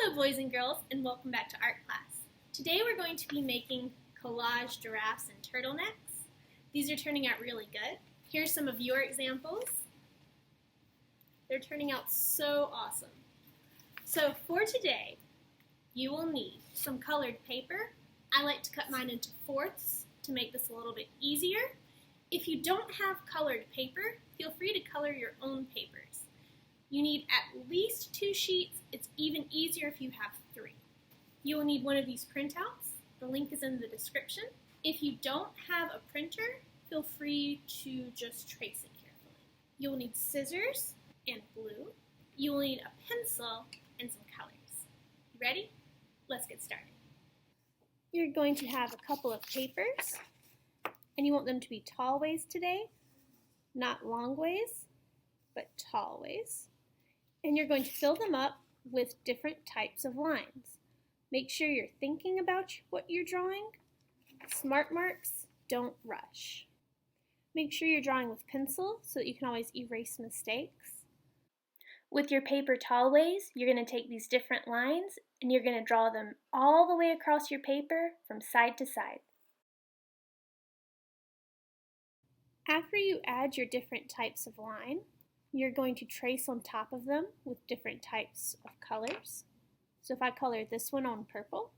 Hello boys and girls, and welcome back to art class. Today we're going to be making collage giraffes and turtlenecks. These are turning out really good. Here's some of your examples. They're turning out so awesome. So for today, you will need some colored paper. I like to cut mine into fourths to make this a little bit easier. If you don't have colored paper, feel free to color your own papers. You need at least 2 sheets. It's even easier if you have 3. You will need one of these printouts. The link is in the description. If you don't have a printer, feel free to just trace it carefully. You will need scissors and glue. You will need a pencil and some colors. You ready? Let's get started. You're going to have a couple of papers, and you want them to be tall ways today, not long ways, but tall ways. And you're going to fill them up with different types of lines. Make sure you're thinking about what you're drawing. Smart marks, don't rush. Make sure you're drawing with pencil so that you can always erase mistakes. With your paper tall ways, you're going to take these different lines and you're going to draw them all the way across your paper from side to side. After you add your different types of line, you're going to trace on top of them with different types of colors. So if I color this one on purple,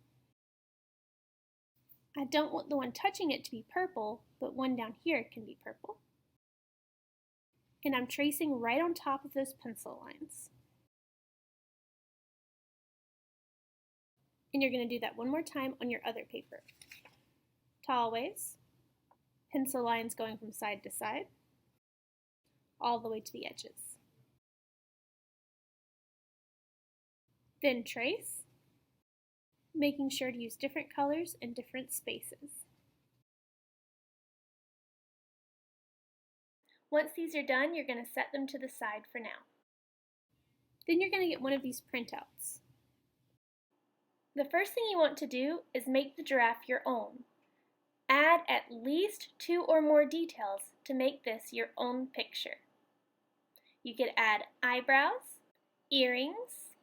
I don't want the one touching it to be purple, but one down here can be purple. And I'm tracing right on top of those pencil lines. And you're going to do that one more time on your other paper. Tall ways, pencil lines going from side to side, all the way to the edges. Then trace, making sure to use different colors and different spaces. Once these are done, you're going to set them to the side for now. Then you're going to get one of these printouts. The first thing you want to do is make the giraffe your own. Add at least 2 or more details to make this your own picture. You could add eyebrows, earrings,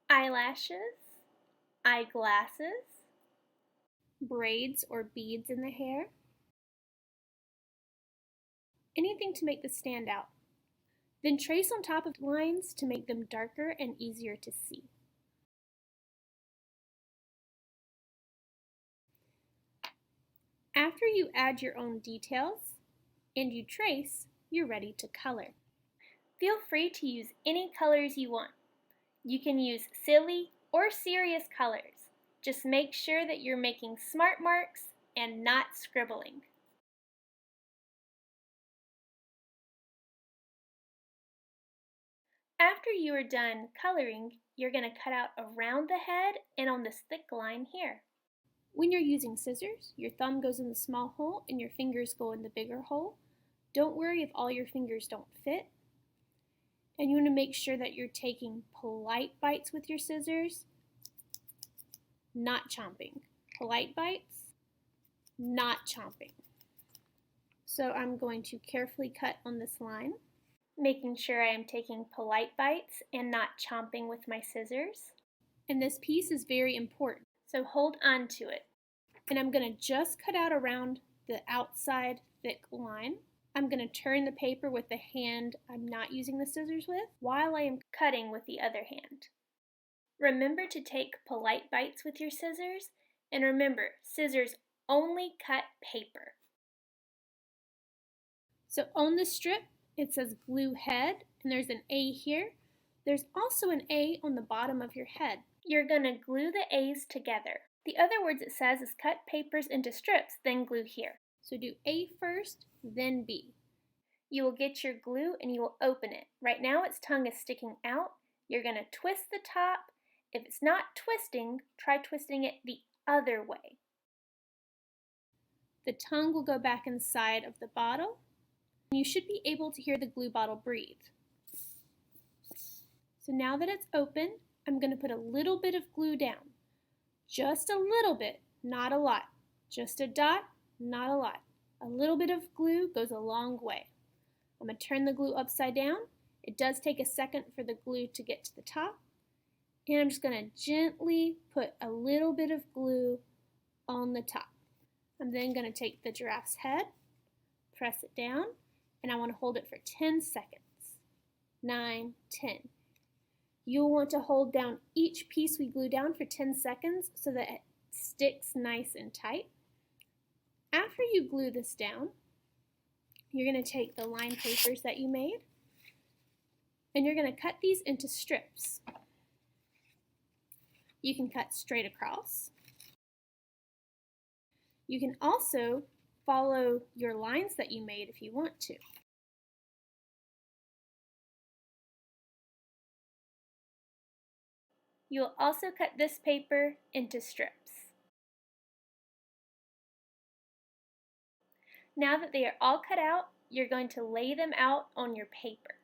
eyelashes, eyeglasses, braids or beads in the hair, anything to make this stand out. Then trace on top of lines to make them darker and easier to see. After you add your own details and you trace, you're ready to color. Feel free to use any colors you want. You can use silly or serious colors. Just make sure that you're making smart marks and not scribbling. After you are done coloring, you're going to cut out around the head and on this thick line here. When you're using scissors, your thumb goes in the small hole and your fingers go in the bigger hole. Don't worry if all your fingers don't fit. And you want to make sure that you're taking polite bites with your scissors, not chomping. Polite bites, not chomping. So I'm going to carefully cut on this line, making sure I am taking polite bites and not chomping with my scissors. And this piece is very important, so hold on to it. And I'm going to just cut out around the outside thick line. I'm going to turn the paper with the hand I'm not using the scissors with while I am cutting with the other hand. Remember to take polite bites with your scissors, and remember, scissors only cut paper. So on the strip, it says glue head, and there's an A here. There's also an A on the bottom of your head. You're going to glue the A's together. The other words it says is cut papers into strips, then glue here. So do A first, then B. You will get your glue and you will open it. Right now its tongue is sticking out. You're going to twist the top. If it's not twisting, try twisting it the other way. The tongue will go back inside of the bottle. You should be able to hear the glue bottle breathe. So now that it's open, I'm going to put a little bit of glue down. Just a little bit, not a lot. Just a dot, not a lot. A little bit of glue goes a long way. I'm going to turn the glue upside down. It does take a second for the glue to get to the top. And I'm just going to gently put a little bit of glue on the top. I'm then going to take the giraffe's head, press it down, and I want to hold it for 10 seconds. 9, 10. You'll want to hold down each piece we glue down for 10 seconds so that it sticks nice and tight. After you glue this down, you're going to take the line papers that you made and you're going to cut these into strips. You can cut straight across. You can also follow your lines that you made if you want to. You will also cut this paper into strips. Now that they are all cut out, you're going to lay them out on your paper.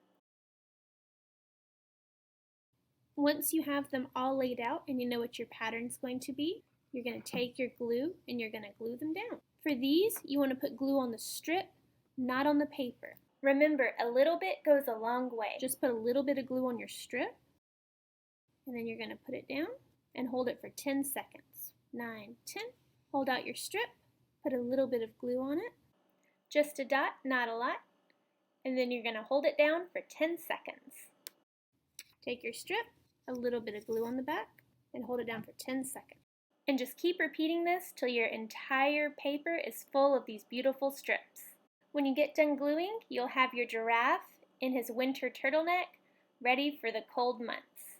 Once you have them all laid out and you know what your pattern is going to be, you're going to take your glue and you're going to glue them down. For these, you want to put glue on the strip, not on the paper. Remember, a little bit goes a long way. Just put a little bit of glue on your strip, and then you're going to put it down and hold it for 10 seconds. 9, 10. Hold out your strip, put a little bit of glue on it, just a dot, not a lot, and then you're going to hold it down for 10 seconds. Take your strip, a little bit of glue on the back, and hold it down for 10 seconds. And just keep repeating this till your entire paper is full of these beautiful strips. When you get done gluing, you'll have your giraffe in his winter turtleneck ready for the cold months.